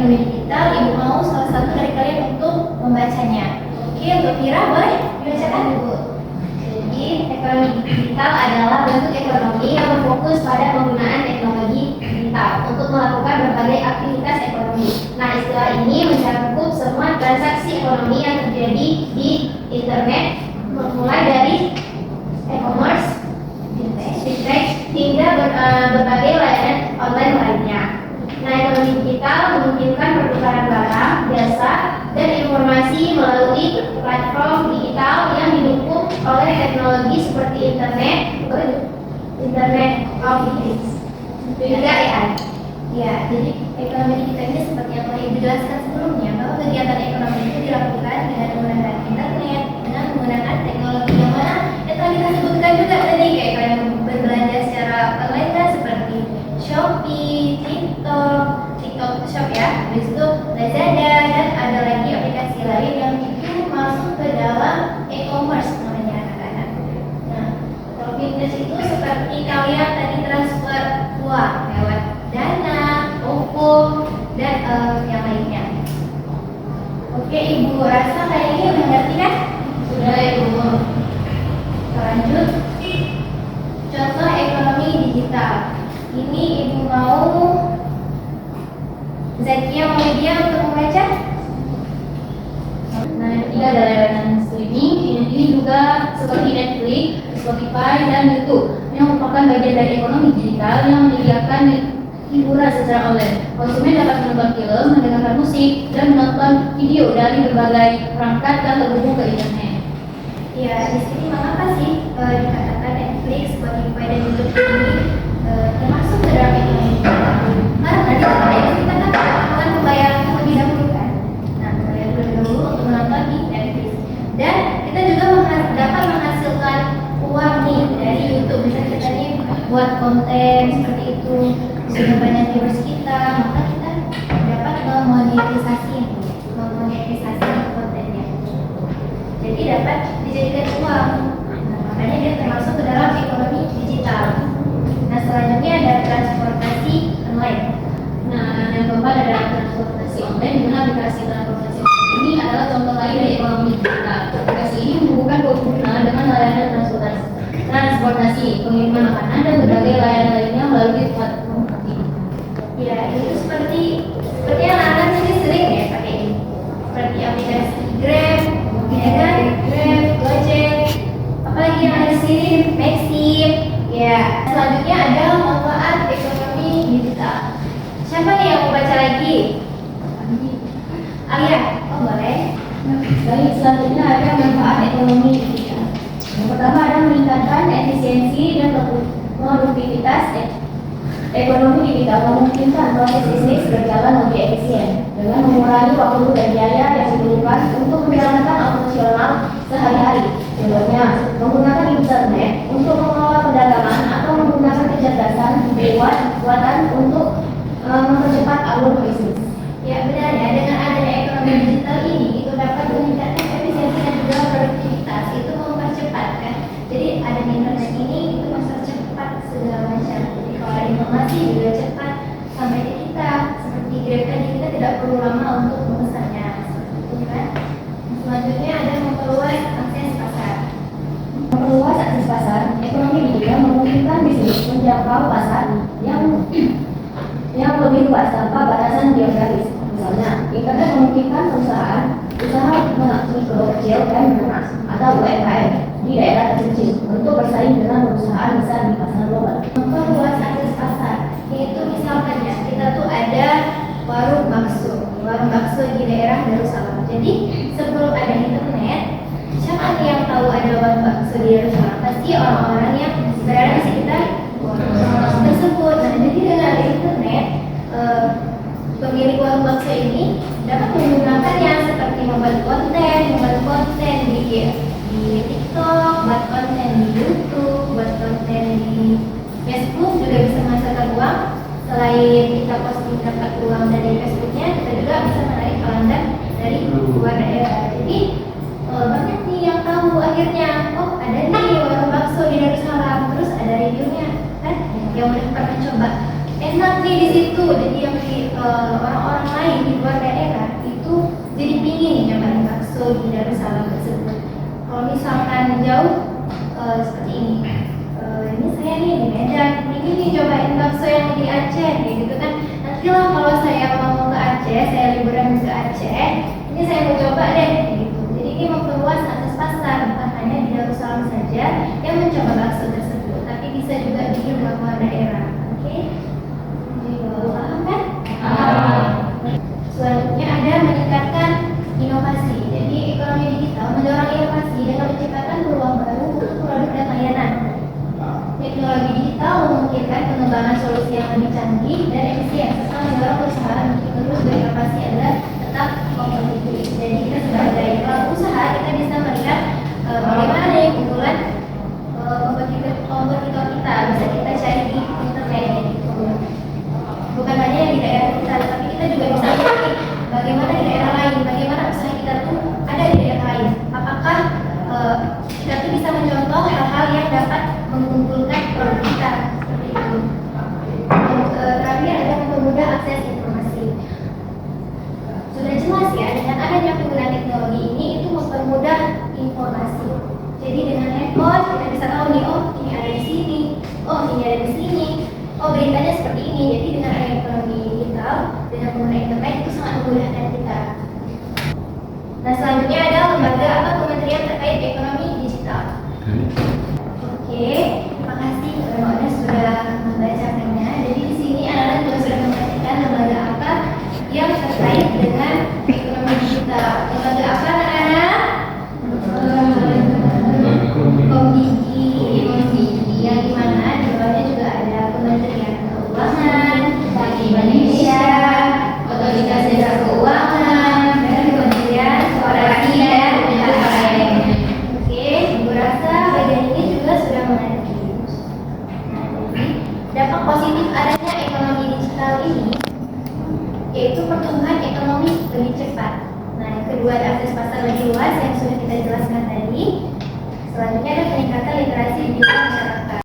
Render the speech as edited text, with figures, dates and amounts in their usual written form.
ekonomi digital, Ibu mau salah satu dari kalian untuk membacanya. Oke, untuk Mira boleh dibacakan Ibu. Jadi, ekonomi digital adalah bentuk ekonomi yang berfokus pada penggunaan teknologi digital untuk melakukan berbagai aktivitas ekonomi. Nah, istilah ini mencakup semua transaksi ekonomi yang terjadi di internet, mulai dari e-commerce, fintech, hingga berbagai layanan online lainnya. Nah, ekonomi digital memungkinkan pertukaran barang, jasa, dan informasi melalui platform digital yang didukung oleh teknologi seperti Internet of Things, hingga AI. Ya, jadi ekonomi digital ini seperti yang telah Ibu jelaskan sebelumnya, bahwa kegiatan ekonomi itu dilakukan dengan menggunakan internet, dengan menggunakan teknologi yang mana yang telah kita sebutkan juga tadi, kayak kalian berbelanja secara online kan, seperti Shopee, TikTok Shop ya, habis itu Lazada, dan ada lagi aplikasi lain yang itu masuk ke dalam e-commerce namanya anak-anak. Nah, kalau fitness itu seperti kalian tadi transfer uang lewat Dana, OVO, dan yang lainnya. Oke, Ibu rasa kayaknya udah ngerti kan? Sudah Ibu. Lanjut. Contoh ekonomi digital. Ini Ibu mau Zakia Media untuk membaca. Nah, ini ada layanan streaming. Ini juga seperti Netflix, Spotify, dan YouTube yang merupakan bagian dari ekonomi digital yang menyediakan hiburan secara online. Konsumen dapat menonton film, mendengarkan musik, dan menonton video dari berbagai perangkat dan terhubung ke internet. Ya, di sini mengapa sih dikatakan Netflix, Spotify, dan YouTube ini termasuk ke dalam ekonomi digital? Karena di sana kita kan melakukan pembayaran terlebih dahulu kan. Nah, pembayaran terlebih dahulu untuk menonton di Netflix. Dan kita juga dapat menghasilkan uang nih dari YouTube. Misalnya kita nih buat konten seperti itu, sudah banyak viewers kita, maka kita dapat memonetisasi kontennya. Jadi dapat dijadikan uang. Nah, makanya dia termasuk ke dalam ekonomi digital. Nah, selanjutnya ada transportasi online. Nah, yang keempat adalah transportasi online, di mana aplikasi transportasi online ini adalah contoh lain dari ekonomi digital. Aplikasi ini menghubungkan pengguna dengan layanan transportasi, pengiriman makanan, dan berbagai layanan lainnya melalui platform ini. Ya, itu seperti yang anak sini sering ya pakai ini. Seperti aplikasi Grab, ya kan? Grab, Gojek, apalagi yang ada di sini, Maxim. Ya, selanjutnya ada manfaat ekonomi digital. Siapa nih yang mau baca lagi? Alia, oh boleh. Baik, selanjutnya ada manfaat ekonomi digital. Yang pertama ada meningkatkan efisiensi dan produktivitas ekonomi digital, memungkinkan proses bisnis berjalan lebih efisien dengan mengurangi waktu dan biaya yang diperlukan untuk menjalankan operasional sehari-hari. Contohnya, menggunakan internet untuk mengelola perdagangan atau menggunakan kecerdasan buatan untuk mempercepat alur bisnis. Ya benar ya, dengan adanya ekonomi digital ini itu dapat meningkatkan efisiensi dan juga produktivitas, itu mempercepat kan. Jadi adanya internet ini itu mempercepat segala macam. Jadi kalau ada informasi juga cepat sampai ke kita. Seperti Grab tadi, kita tidak perlu lama untuk memesannya, seperti itu kan. Selanjutnya ada memperluas akses pasar. Memperluas akses pasar, ekonomi digital memungkinkan bisnis menjangkau pasar yang lebih luas tanpa batasan geografis. Misalnya, internet memungkinkan usaha mikro, kecil, dan menengah atau UMKM di daerah terpencil untuk bersaing dengan perusahaan besar di pasar global. Memperluas akses pasar, yaitu misalkan ya, kita tuh ada warung bakso di daerah Darussalam. Jadi sebelum ada internet, siapa nih yang tahu ada warung bakso di Darussalam? Pasti orang-orang yang berada di sekitar warung tersebut. Nah, jadi dengan ada internet, pemilik warung bakso ini dapat menggunakannya seperti membuat konten di TikTok, buat konten di YouTube, buat konten di Facebook, juga bisa menghasilkan uang. Selain kita posting dapat uang dari Facebooknya, kita juga bisa menarik pelanggan dari luar daerah. Jadi banyak nih yang tahu akhirnya, oh ada nih warung bakso di Darussalam, terus ada reviewnya kan, yang udah pernah coba, enak nih nih di situ, jadi yang orang-orang lain di luar daerah itu jadi pingin nih nyobain bakso di Darussalam tersebut. Kalau misalkan jauh seperti ini saya nih di Medan, ini nih cobain bakso yang di Aceh, kayak gitu kan. Nanti lah kalau saya mau ke Aceh, saya liburan ke Aceh, ini saya mau coba deh, kayak gitu. Jadi ini memperluas akses pasar, bukan hanya di Darussalam saja yang mencoba bakso tersebut, tapi bisa juga di luar daerah. Oke? Paham kan? Selanjutnya ada meningkatkan inovasi. Jadi ekonomi digital mendorong inovasi dengan menciptakan peluang baru untuk produk dan layanan. Teknologi digital memungkinkan pengembangan solusi yang lebih canggih dan efisien serta mendorong perusahaan untuk terus berinovasi agar tetap kompetitif. Jadi kita sebagai pelaku usaha kita bisa melihat bagaimana nih keunggulan kompetitor kita, bisa kita cari di internet gitu. Bukan hanya yang di daerah kita, tapi kita juga bisa melihat bagaimana di daerah lain, bagaimana usaha kita tuh ada di daerah lain. Apakah kita tuh bisa mencontoh hal-hal yang dapat mengumpulkan produk kita seperti itu. Terakhir ada mempermudah akses informasi. Sudah jelas ya, dengan adanya penggunaan teknologi ini itu mempermudah informasi. Jadi dengan handphone kita bisa tahu nih, oh ini ada di sini, oh ini ada di sini, oh beritanya seperti ini. Jadi dengan adanya ekonomi digital, dengan penggunaan internet itu sangat memudahkan kita. Nah selanjutnya ada lembaga atau kementerian terkait ekonomi digital. Oke, terima kasih kepada Mbak Oda sudah membacakannya. Jadi di sini anak-anak juga sudah memperhatikan lembaga apa yang terkait dengan ekonomi digital. Lembaga apa anak-anak? Komdigi, yang dimana di bawahnya juga ada Kementerian Keuangan, Bank Indonesia, Otoritas Jasa Keuangan, dan Kementerian Koperasi dan UMKM. Oke, Ibu rasa bagian ini juga sudah mengerti. Nah, jadi dampak positif adanya ekonomi digital ini yaitu pertumbuhan ekonomi lebih cepat. Nah, yang kedua ada akses pasar lebih luas yang sudah kita jelaskan tadi. Selanjutnya ada peningkatan literasi digital masyarakat.